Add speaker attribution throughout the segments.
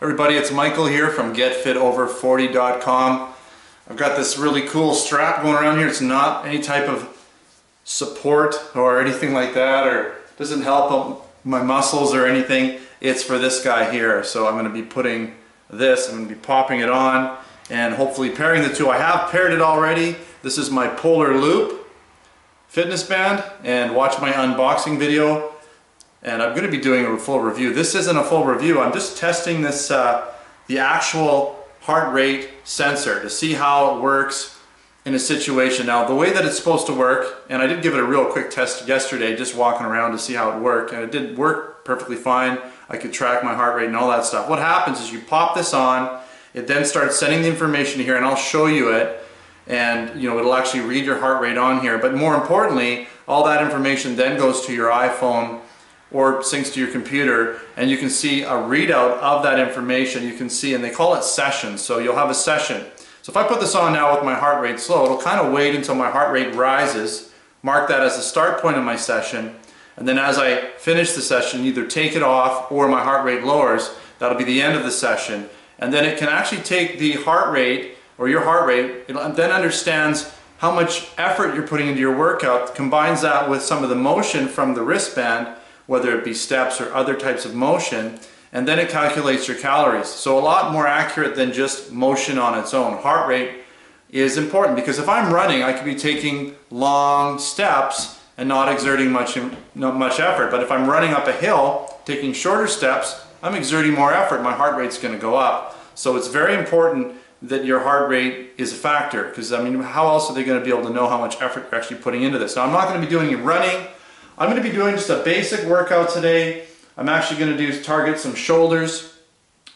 Speaker 1: Everybody, it's Michael here from GetFitOver40.com. I've got this really cool strap going around here. It's not any type of support or anything like that, or doesn't help my muscles or anything. It's for this guy here. So I'm going to be putting this, I'm going to be popping it on and hopefully pairing the two. I have paired it already. This is my Polar Loop fitness band, and watch my unboxing video. And I'm going to be doing a full review. This isn't a full review. I'm just testing this, the actual heart rate sensor to see how it works in a situation. Now, the way that it's supposed to work, and I did give it a real quick test yesterday, just walking around to see how it worked, and it did work perfectly fine. I could track my heart rate and all that stuff. What happens is you pop this on, it then starts sending the information here, and I'll show you it, and it'll actually read your heart rate on here. But more importantly, all that information then goes to your iPhone or syncs to your computer, and you can see a readout of that information. You can see, and they call it sessions, so you'll have a session. So if I put this on now with my heart rate slow, it'll kind of wait until my heart rate rises, mark that as the start point of my session, and then as I finish the session, either take it off or my heart rate lowers. That'll be the end of the session. And then it can actually take the heart rate, or your heart rate, it then understands how much effort you're putting into your workout, combines that with some of the motion from the wristband, whether it be steps or other types of motion, and then it calculates your calories. So a lot more accurate than just motion on its own. Heart rate is important because if I'm running, I could be taking long steps and not exerting much effort. But if I'm running up a hill, taking shorter steps, I'm exerting more effort. My heart rate's going to go up. So it's very important that your heart rate is a factor, because I mean, how else are they going to be able to know how much effort you're actually putting into this? Now, I'm not going to be doing any running. I'm going to be doing just a basic workout today. I'm actually going to target some shoulders.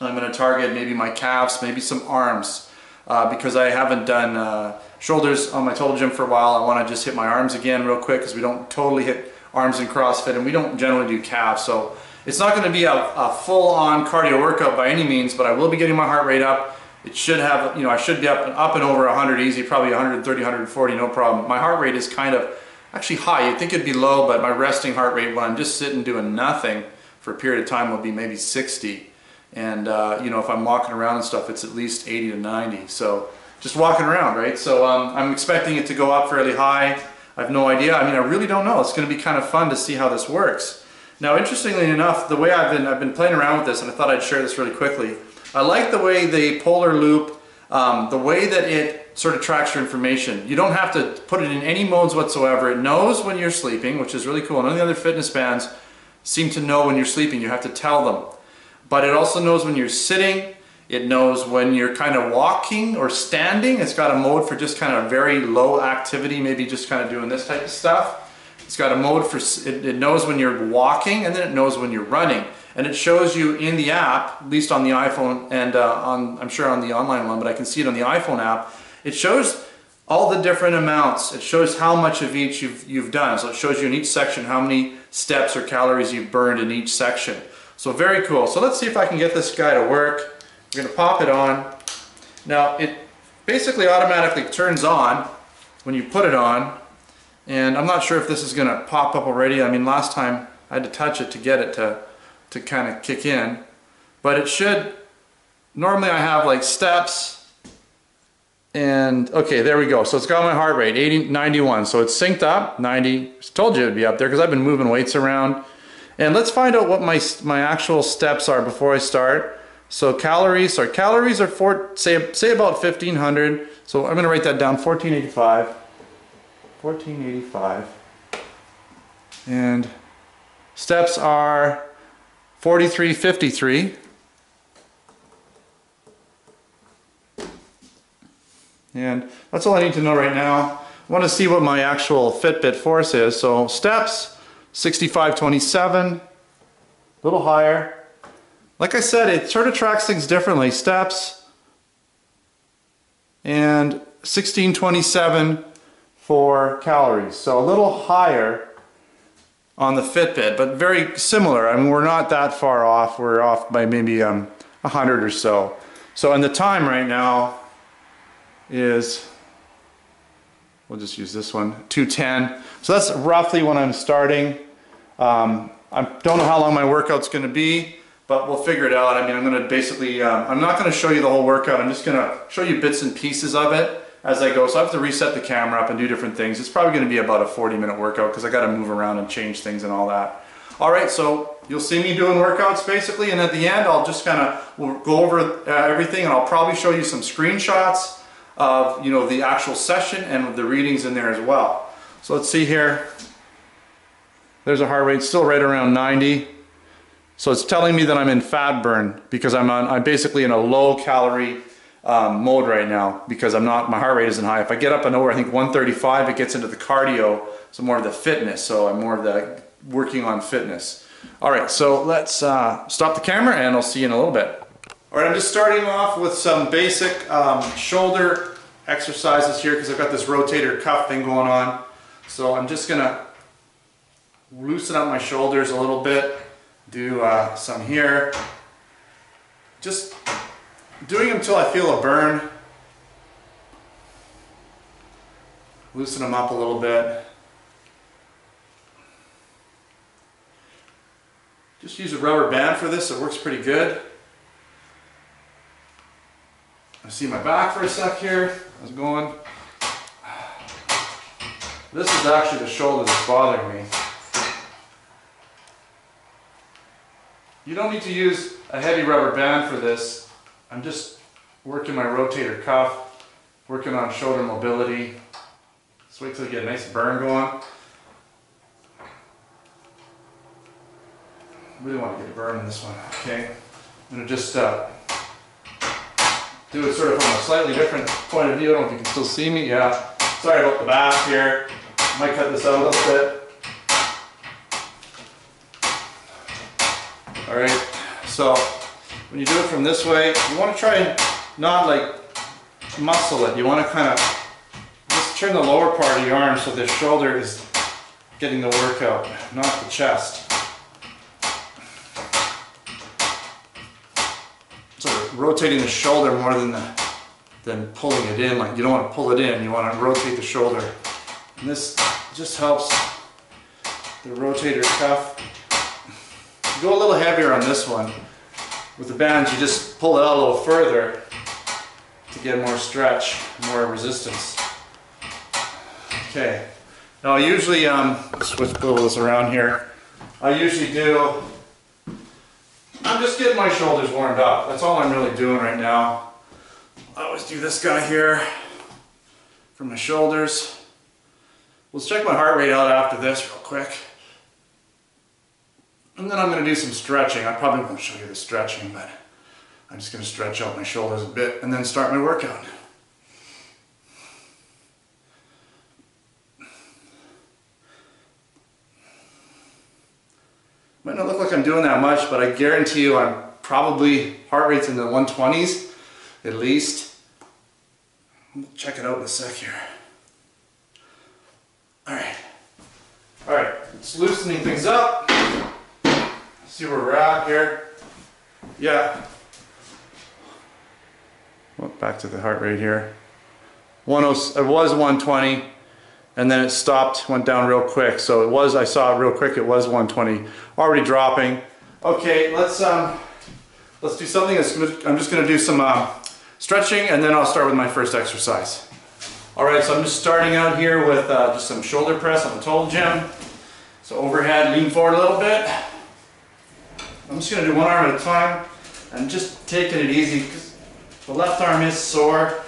Speaker 1: I'm going to target maybe my calves, maybe some arms, because I haven't done shoulders on my total gym for a while. I want to just hit my arms again real quick, because we don't totally hit arms in CrossFit, and we don't generally do calves. So it's not going to be a full-on cardio workout by any means, but I will be getting my heart rate up. It should have, I should be up and over 100 easy, probably 130, 140, no problem. My heart rate is kind of actually high. You'd think it'd be low, but my resting heart rate when I'm just sitting doing nothing for a period of time will be maybe 60. And if I'm walking around and stuff, it's at least 80 to 90. So just walking around, right? So I'm expecting it to go up fairly high. I have no idea. I mean, I really don't know. It's going to be kind of fun to see how this works. Now, interestingly enough, the way I've been playing around with this, and I thought I'd share this really quickly. I like the way the Polar Loop, the way that it sort of tracks your information. You don't have to put it in any modes whatsoever. It knows when you're sleeping, which is really cool. None of the other fitness bands seem to know when you're sleeping. You have to tell them. But it also knows when you're sitting. It knows when you're kind of walking or standing. It's got a mode for just kind of very low activity, maybe just kind of doing this type of stuff. It's got a mode for, it knows when you're walking, and then it knows when you're running. And it shows you in the app, at least on the iPhone and I'm sure on the online one, but I can see it on the iPhone app. It shows all the different amounts. It shows how much of each you've done. So it shows you in each section how many steps or calories you've burned in each section. So very cool. So let's see if I can get this guy to work. We're going to pop it on. Now it basically automatically turns on when you put it on. And I'm not sure if this is going to pop up already. I mean, last time I had to touch it to get it to kind of kick in. But it should, normally I have like steps. And okay, there we go. So it's got my heart rate, 80, 91. So it's synced up, 90. I told you it'd be up there because I've been moving weights around. And let's find out what my actual steps are before I start. So calories are say about 1,500. So I'm going to write that down, 1485. 1485. And steps are 4353. And that's all I need to know right now. I want to see what my actual Fitbit Force is. So steps, 6527, a little higher. Like I said, it sort of tracks things differently. Steps and 1627 for calories. So a little higher on the Fitbit, but very similar. I mean, we're not that far off. We're off by maybe 100 or so. So, and the time right now is, we'll just use this one, 2:10. So that's roughly when I'm starting. I don't know how long my workout's going to be. but we'll figure it out. I mean, I'm going to basically, I'm not going to show you the whole workout. I'm just going to show you bits and pieces of it as I go. So I have to reset the camera up and do different things. It's probably going to be about a 40-minute workout because I got to move around and change things and all that. All right, so you'll see me doing workouts basically, and at the end I'll just we'll go over everything, and I'll probably show you some screenshots of, you know, the actual session and the readings in there as well. So let's see here. There's a heart rate still right around 90. So it's telling me that I'm in fat burn because I'm basically in a low calorie mode right now because my heart rate isn't high. If I get up and over, I think 135, it gets into the cardio, so more of the fitness. So I'm more of the working on fitness. All right, so let's stop the camera and I'll see you in a little bit. All right, I'm just starting off with some basic shoulder exercises here because I've got this rotator cuff thing going on. So I'm just gonna loosen up my shoulders a little bit. Do some here, just doing them until I feel a burn. Loosen them up a little bit. Just use a rubber band for this, it works pretty good. I see my back for a sec here. How's it going? This is actually the shoulder that's bothering me. You don't need to use a heavy rubber band for this. I'm just working my rotator cuff, working on shoulder mobility. Just wait till you get a nice burn going. Really want to get a burn in this one. Okay, I'm going to just do it sort of from a slightly different point of view. I don't know if you can still see me. Yeah, sorry about the back here. Might cut this out a little bit. Alright, so when you do it from this way, you want to try and not like muscle it. You want to kind of just turn the lower part of your arm so the shoulder is getting the workout, not the chest. So rotating the shoulder more than pulling it in. Like you don't want to pull it in, you want to rotate the shoulder. And this just helps the rotator cuff. Go a little heavier on this one. With the bands, you just pull it out a little further to get more stretch, more resistance. Okay. Now I usually, switch this around here. I usually do, I'm just getting my shoulders warmed up. That's all I'm really doing right now. I always do this guy here for my shoulders. Let's check my heart rate out after this real quick. And then I'm going to do some stretching. I probably won't show you the stretching, but I'm just going to stretch out my shoulders a bit and then start my workout. Might not look like I'm doing that much, but I guarantee you I'm probably heart rate's in the 120s at least. We'll check it out in a sec here. Alright, it's loosening things up. See where we're at here. Yeah. Well, back to the heart rate here. It was 120, and then it stopped, went down real quick. So it was, I saw it real quick, it was 120. Already dropping. Okay, let's do something. I'm just gonna do some stretching, and then I'll start with my first exercise. All right, so I'm just starting out here with just some shoulder press on the total gym. So overhead, lean forward a little bit. I'm just going to do one arm at a time and just taking it easy because the left arm is sore.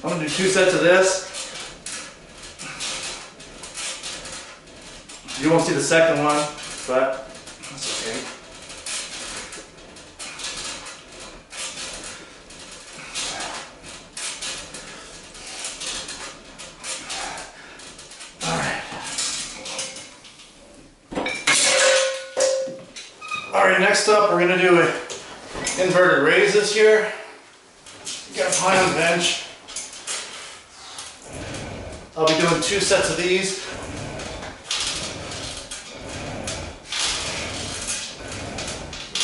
Speaker 1: I'm going to do 2 sets of this. You won't see the second one, but that's okay. Alright, next up we're going to do inverted raises here. You got high on the bench. I'll be doing 2 sets of these.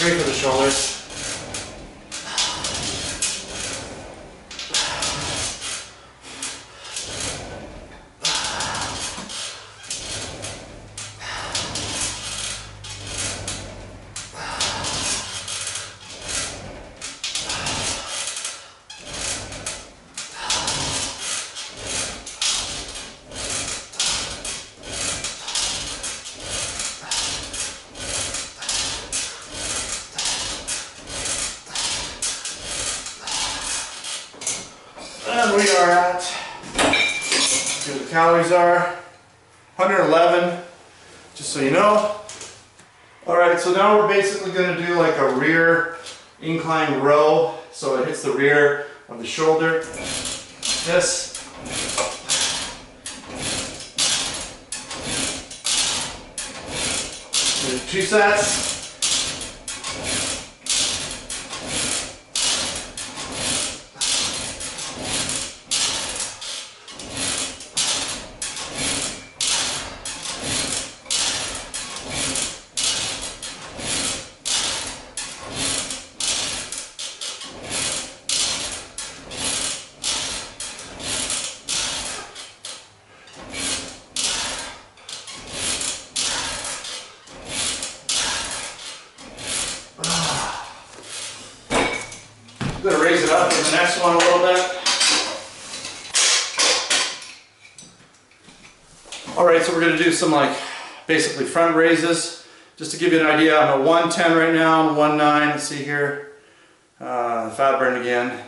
Speaker 1: Great for the shoulders. we are at, see what the calories are, 111, just so you know. Alright, so now we're basically going to do like a rear incline row, so it hits the rear of the shoulder. This. Do 2 sets. I'm going to raise it up for the next one a little bit. Alright, so we're going to do some like basically front raises. Just to give you an idea, I'm at 110 right now, I'm 109, let's see here. Fat burn again.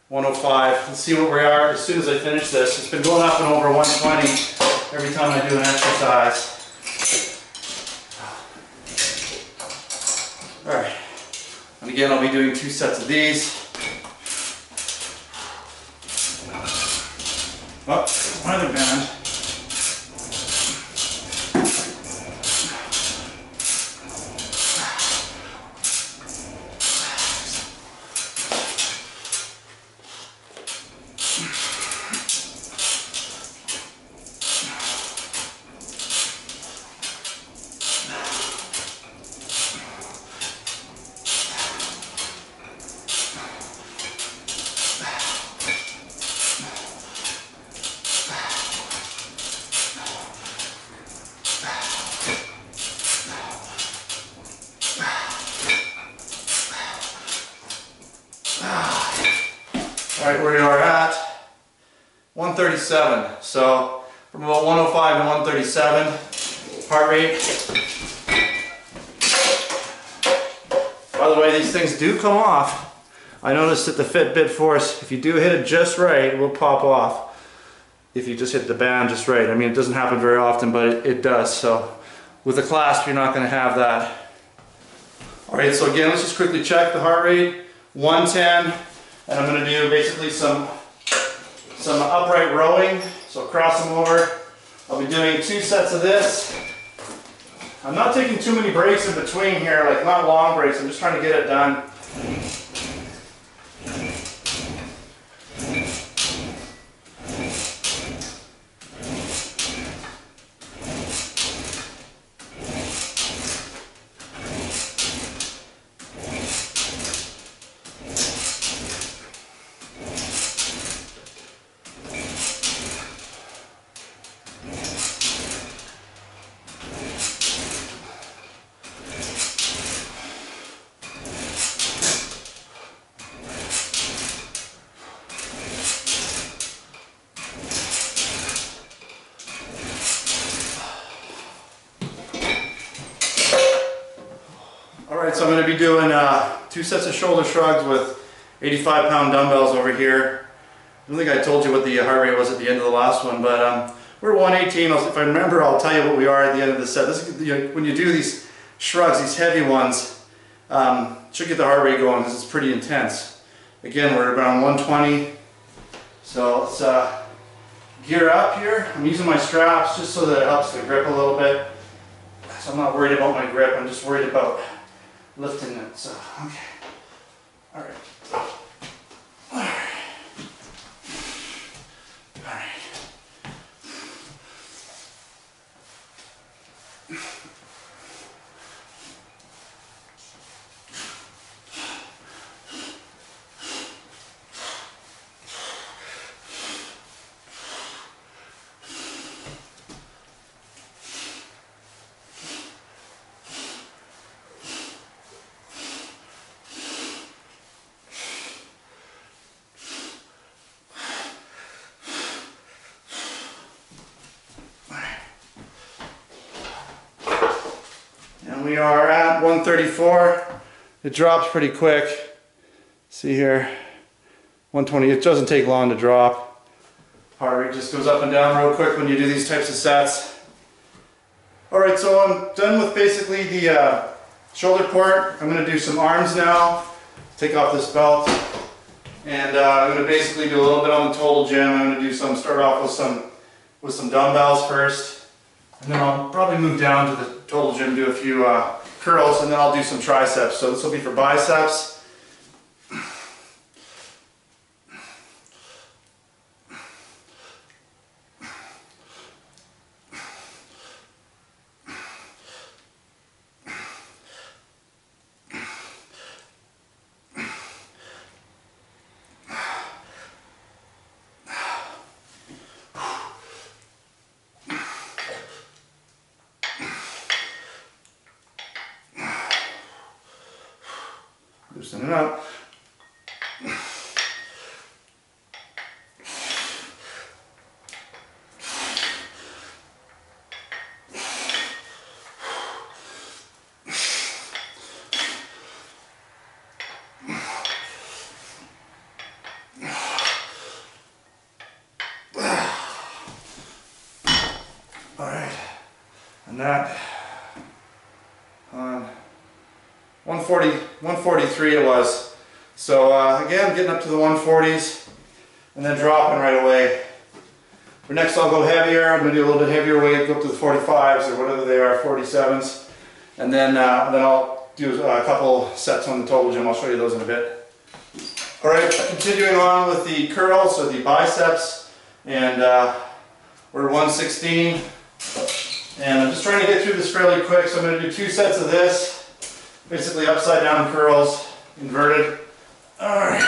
Speaker 1: 105. Let's see where we are as soon as I finish this. It's been going up and over 120 every time I do an exercise. Alright. And again, I'll be doing 2 sets of these. Oh, one other band. Alright, where we are at 137. So from about 105 to 137 heart rate. By the way, these things do come off. I noticed that the Fitbit Force, if you do hit it just right, it will pop off. If you just hit the band just right. I mean, it doesn't happen very often, but it does. So with the clasp, you're not going to have that. Alright, so again, let's just quickly check the heart rate. 110. And I'm going to do basically some upright rowing, so cross them over. I'll be doing 2 sets of this. I'm not taking too many breaks in between here, like not long breaks, I'm just trying to get it done. Alright, so I'm going to be doing 2 sets of shoulder shrugs with 85-pound dumbbells over here. I don't think I told you what the heart rate was at the end of the last one, but we're 118. If I remember, I'll tell you what we are at the end of the set. When you do these shrugs, these heavy ones, should get the heart rate going because it's pretty intense. Again, we're around 120. So let's gear up here. I'm using my straps just so that it helps the grip a little bit. So I'm not worried about my grip, I'm just worried about lifting it. So, okay. Alright. Alright. Alright. We are at 134. It drops pretty quick. See here, 120. It doesn't take long to drop. Heart rate just goes up and down real quick when you do these types of sets. Alright, so I'm done with basically the shoulder port. I'm going to do some arms now. Take off this belt. And I'm going to basically do a little bit on the total gym. I'm going to do start off with some dumbbells first. And then I'll probably move down to the total gym, do a few curls, and then I'll do some triceps. So this will be for biceps. Loosen it up. All right, and that on 143 it was. So again, getting up to the 140s and then dropping right away. For next I'll go heavier. I'm going to do a little bit heavier weight, go up to the 45s or whatever they are, 47s. And then I'll do a couple sets on the total gym. I'll show you those in a bit. Alright, continuing on with the curls, so the biceps, and we're 116. And I'm just trying to get through this fairly quick, so I'm going to do 2 sets of this. Basically upside down curls, inverted. Alright.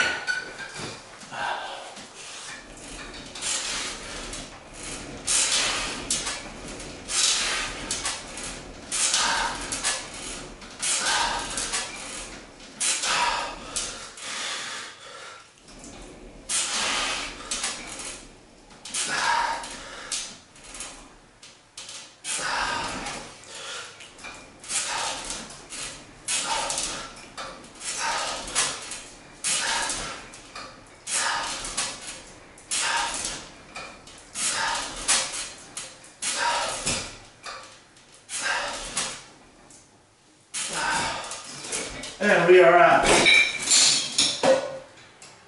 Speaker 1: And we are at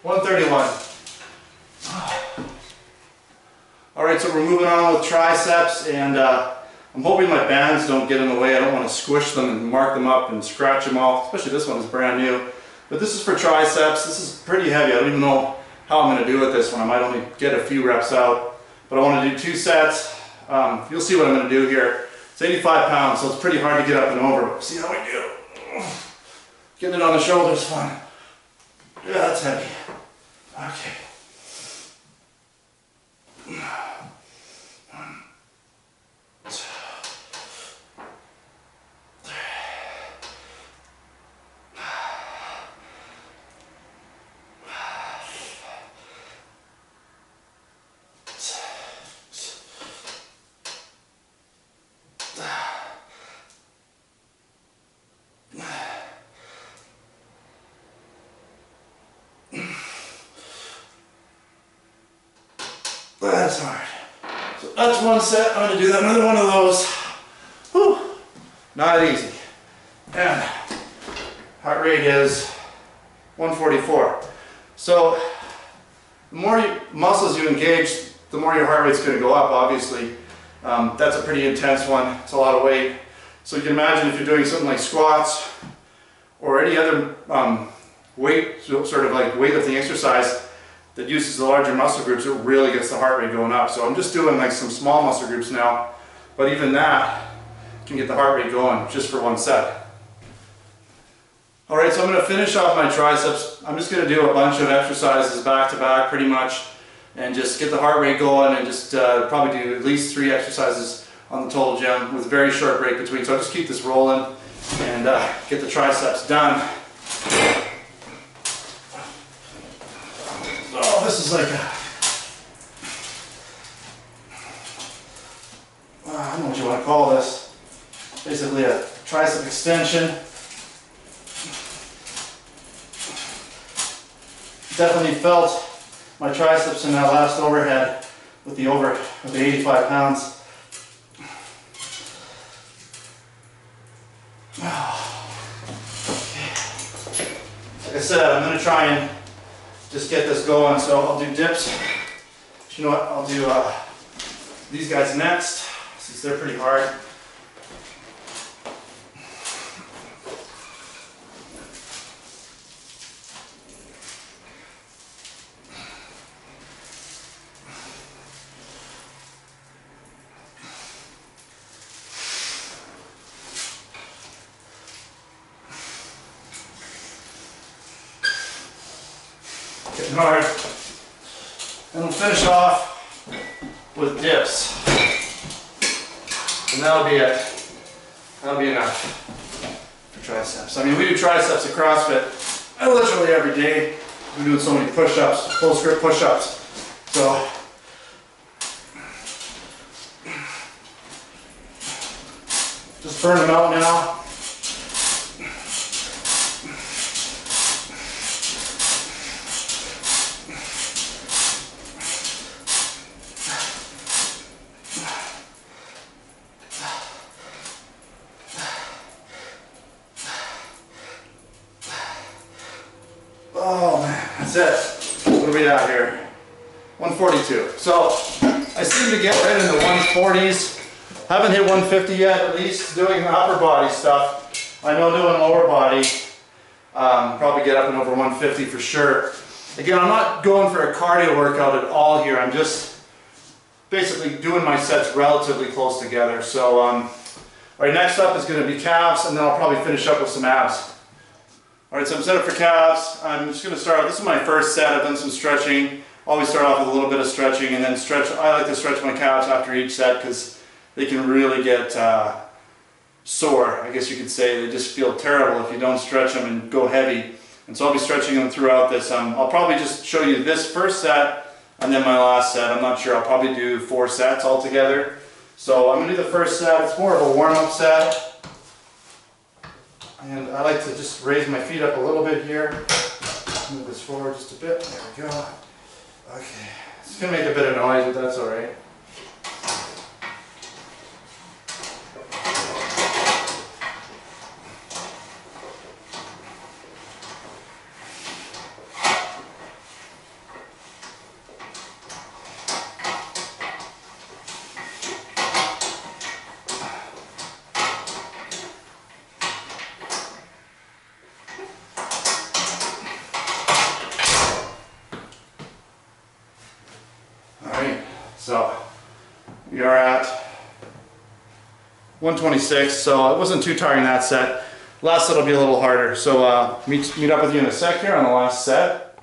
Speaker 1: 131. Alright, so we're moving on with triceps, and I'm hoping my bands don't get in the way. I don't want to squish them and mark them up and scratch them off, especially this one is brand new. But this is for triceps. This is pretty heavy. I don't even know how I'm going to do with this one. I might only get a few reps out. But I want to do 2 sets. You'll see what I'm going to do here. It's 85 pounds, so it's pretty hard to get up and over. See how we do. Getting it on the shoulders is fun. Yeah, that's heavy. Okay. That's hard. So that's one set. I'm going to do another one of those. Whew. Not easy. And heart rate is 144. So the more muscles you engage, the more your heart rate's going to go up, obviously. That's a pretty intense one. It's a lot of weight. So you can imagine if you're doing something like squats or any other weight, sort of like weightlifting exercise that uses the larger muscle groups, it really gets the heart rate going up. So I'm just doing like some small muscle groups now, but even that can get the heart rate going just for one set. Alright, so I'm going to finish off my triceps. I'm just going to do a bunch of exercises back to back pretty much and just get the heart rate going, and just probably do at least 3 exercises on the total gym with a very short break between. So I'll just keep this rolling and get the triceps done. Oh, this is like a, I don't know what you want to call this. Basically a tricep extension. Definitely felt my triceps in that last overhead with the 85 pounds. Like I said, I'm going to try and just get this going, so I'll do dips. You know what, I'll do these guys next, since they're pretty hard. Getting hard. And we'll finish off with dips. And that'll be it. That'll be enough for triceps. I mean, we do triceps at CrossFit literally every day. We're doing so many push-ups, full script push-ups. So just burn them out now. Oh man, that's it. What are we at here? 142. So I seem to get right in the 140s. Haven't hit 150 yet, at least doing upper body stuff. I know doing lower body, probably get up and over 150 for sure. Again, I'm not going for a cardio workout at all here. I'm just basically doing my sets relatively close together. So, all right, next up is going to be calves, and then I'll probably finish up with some abs. Alright, so I'm set up for calves. I'm just going to start, this is my first set. I've done some stretching. Always start off with a little bit of stretching and then stretch. I like to stretch my calves after each set because they can really get sore, I guess you could say. They just feel terrible if you don't stretch them and go heavy. And so I'll be stretching them throughout this. I'll probably just show you this first set and then my last set. I'm not sure. I'll probably do 4 sets altogether. So I'm going to do the first set. It's more of a warm-up set. And I like to just raise my feet up a little bit here. Move this forward just a bit. There we go. Okay. It's going to make a bit of noise, but that's alright. So we are at 126, so it wasn't too tiring that set. Last set will be a little harder, so meet up with you in a sec here on the last set.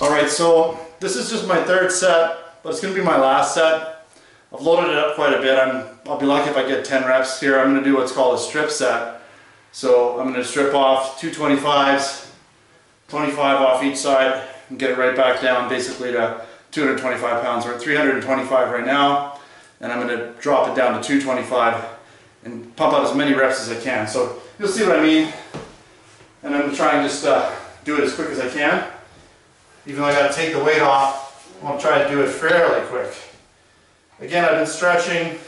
Speaker 1: Alright, so this is just my 3rd set, but it's going to be my last set. I've loaded it up quite a bit. I'll be lucky if I get 10 reps here. I'm going to do what's called a strip set. So I'm going to strip off 2 25s, 25 off each side, and get it right back down basically to 225 pounds. We're at 325 right now, and I'm going to drop it down to 225 and pump out as many reps as I can. So you'll see what I mean, and I'm going to try and just do it as quick as I can. Even though I got to take the weight off, I'll try to do it fairly quick. Again, I've been stretching,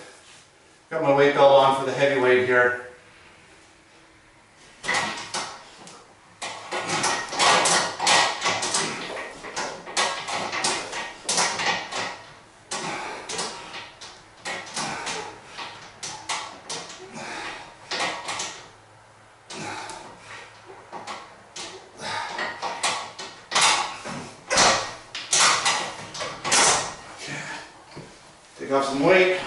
Speaker 1: got my weight belt on for the heavy weight here. Take off some weight.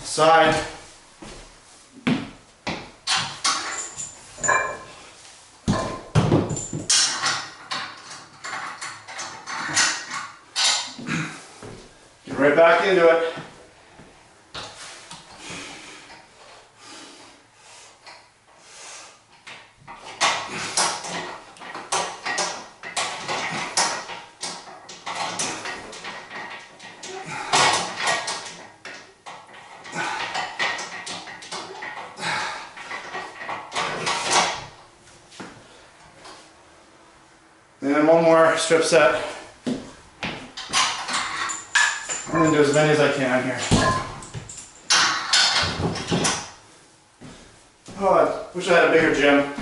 Speaker 1: Side. Get right back into it. And then one more strip set. I'm gonna do as many as I can here. Oh, I wish I had a bigger gym.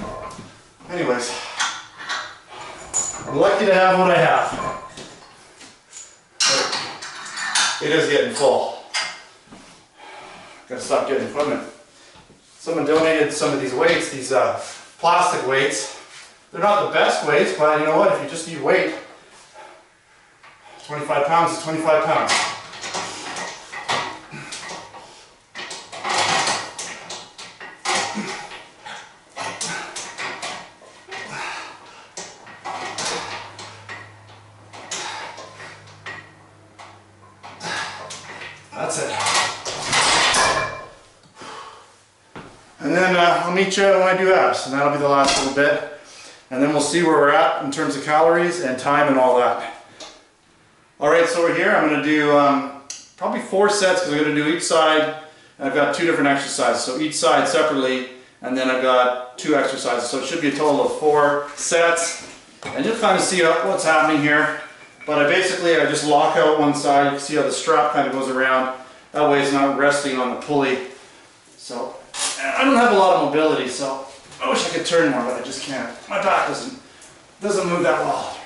Speaker 1: Anyways, I'm lucky to have what I have. But it is getting full. Gotta stop getting equipment. Someone donated some of these weights, these plastic weights. They're not the best weights, but you know what? If you just need weight, 25 pounds is 25 pounds. That's it. And then I'll meet you when I do abs, and that'll be the last little bit. And then we'll see where we're at in terms of calories and time and all that. Alright, so we're here. I'm going to do probably 4 sets because I'm going to do each side. And I've got 2 different exercises, so each side separately, and then I've got 2 exercises. So it should be a total of 4 sets. And you'll kind of see what's happening here. But I just lock out one side. You can see how the strap kind of goes around. That way it's not resting on the pulley. So I don't have a lot of mobility, so I wish I could turn more, but I just can't. My back doesn't move that well.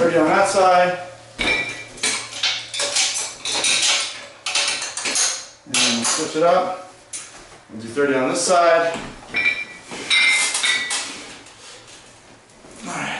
Speaker 1: On that side, and then we'll switch it up. We'll do 30 on this side. All right.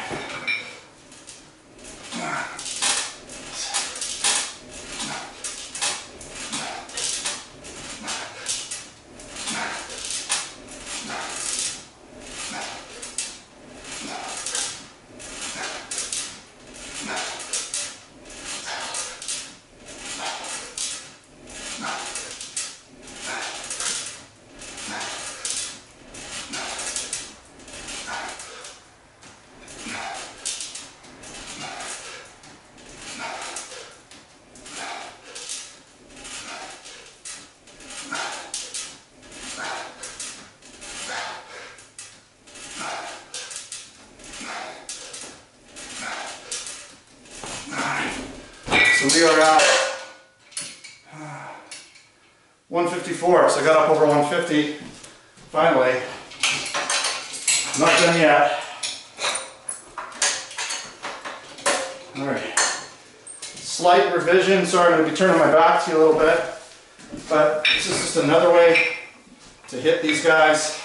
Speaker 1: So we are at 154, so I got up over 150, finally. Not done yet. Alright. Slight revision, sorry I'm going to be turning my back to you a little bit, but this is just another way to hit these guys.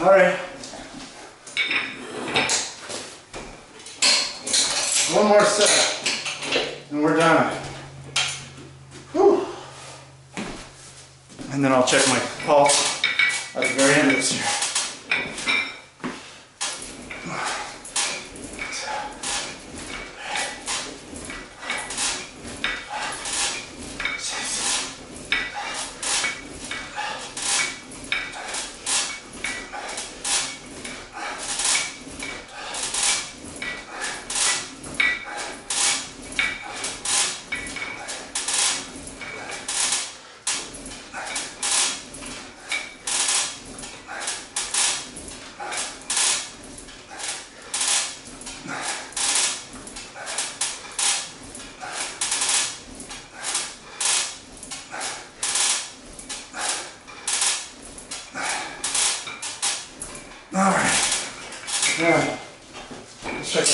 Speaker 1: Alright. One more set and we're done. Whew. And then I'll check my pulse at the very end of this here.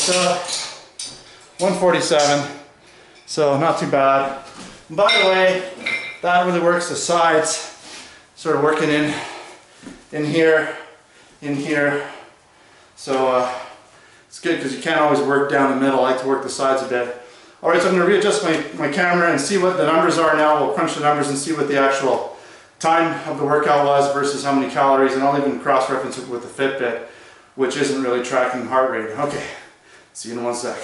Speaker 1: it's 147, so not too bad. And by the way, that really works the sides, sort of working in here, so it's good because you can't always work down the middle. I like to work the sides a bit. Alright, so I'm going to readjust my camera and see what the numbers are now. We'll crunch the numbers and see what the actual time of the workout was versus how many calories, and I'll even cross-reference it with the Fitbit, which isn't really tracking heart rate. Okay, see you in 1 sec.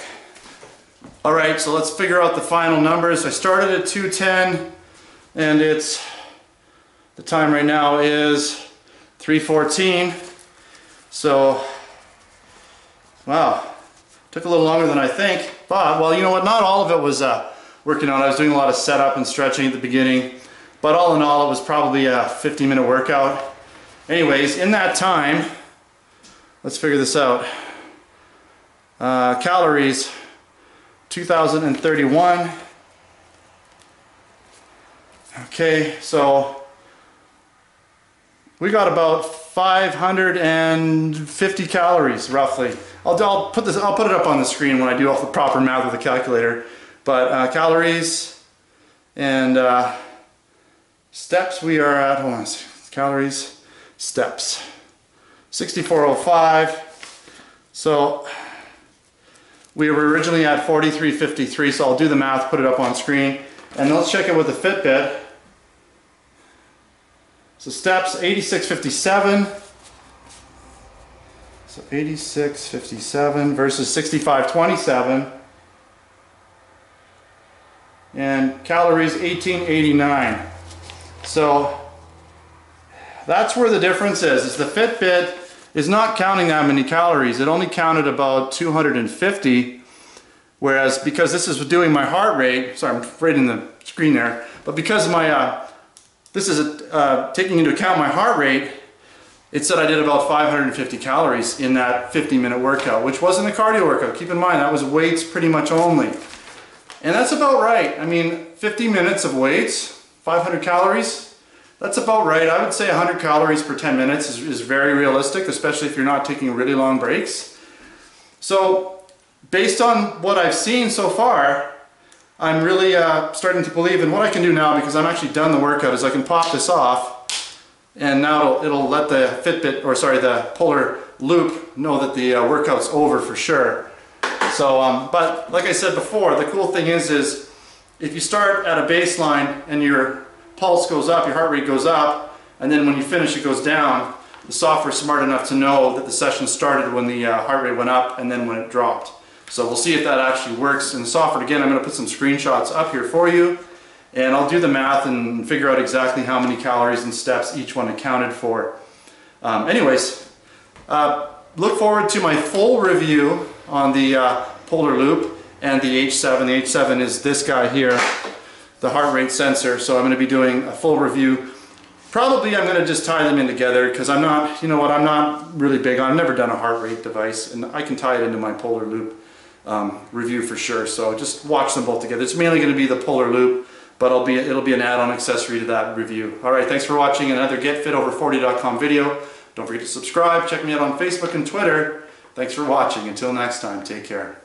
Speaker 1: Alright, so let's figure out the final numbers. I started at 210, and the time right now is 3:14. So, wow, took a little longer than I think. But, well, you know what, not all of it was working out. I was doing a lot of setup and stretching at the beginning. But all in all, it was probably a 50-minute workout. Anyways, in that time, let's figure this out. Calories, 2,031. Okay, so we got about 550 calories, roughly. I'll put it up on the screen when I do all the proper math with the calculator. But calories and steps, we are at, hold on, calories, steps, 6405. So we were originally at 4353, so I'll do the math, put it up on screen, and let's check it with the Fitbit. So steps, 8657. So 8657 versus 6527. And calories, 1889. So that's where the difference is the Fitbit is not counting that many calories. It only counted about 250, whereas because this is doing my heart rate, sorry, I'm reading the screen there, but because my this is taking into account my heart rate, it said I did about 550 calories in that 50-minute workout, which wasn't a cardio workout. Keep in mind, that was weights pretty much only. And that's about right. I mean, 50 minutes of weights, 500 calories, that's about right. I would say 100 calories per 10 minutes is very realistic, especially if you're not taking really long breaks. So, based on what I've seen so far, I'm really starting to believe in what I can do now, because I'm actually done the workout, is I can pop this off, and now it'll let the Fitbit, or sorry, the Polar Loop know that the workout's over for sure. So, but like I said before, the cool thing is if you start at a baseline and your pulse goes up, your heart rate goes up, and then when you finish it goes down, the software's smart enough to know that the session started when the heart rate went up and then when it dropped. So we'll see if that actually works in the software. Again, I'm going to put some screenshots up here for you, and I'll do the math and figure out exactly how many calories and steps each one accounted for. Anyways, look forward to my full review on the Polar Loop and the H7. The H7 is this guy here, the heart rate sensor. So I'm going to be doing a full review. Probably I'm going to just tie them in together, because I'm not, you know what, I'm not really big on, I've never done a heart rate device, and I can tie it into my Polar Loop review for sure. So just watch them both together. It's mainly going to be the Polar Loop, but it'll be an add-on accessory to that review. Alright, thanks for watching another GetFitOver40.com video. Don't forget to subscribe, check me out on Facebook and Twitter. Thanks for watching. Until next time, take care.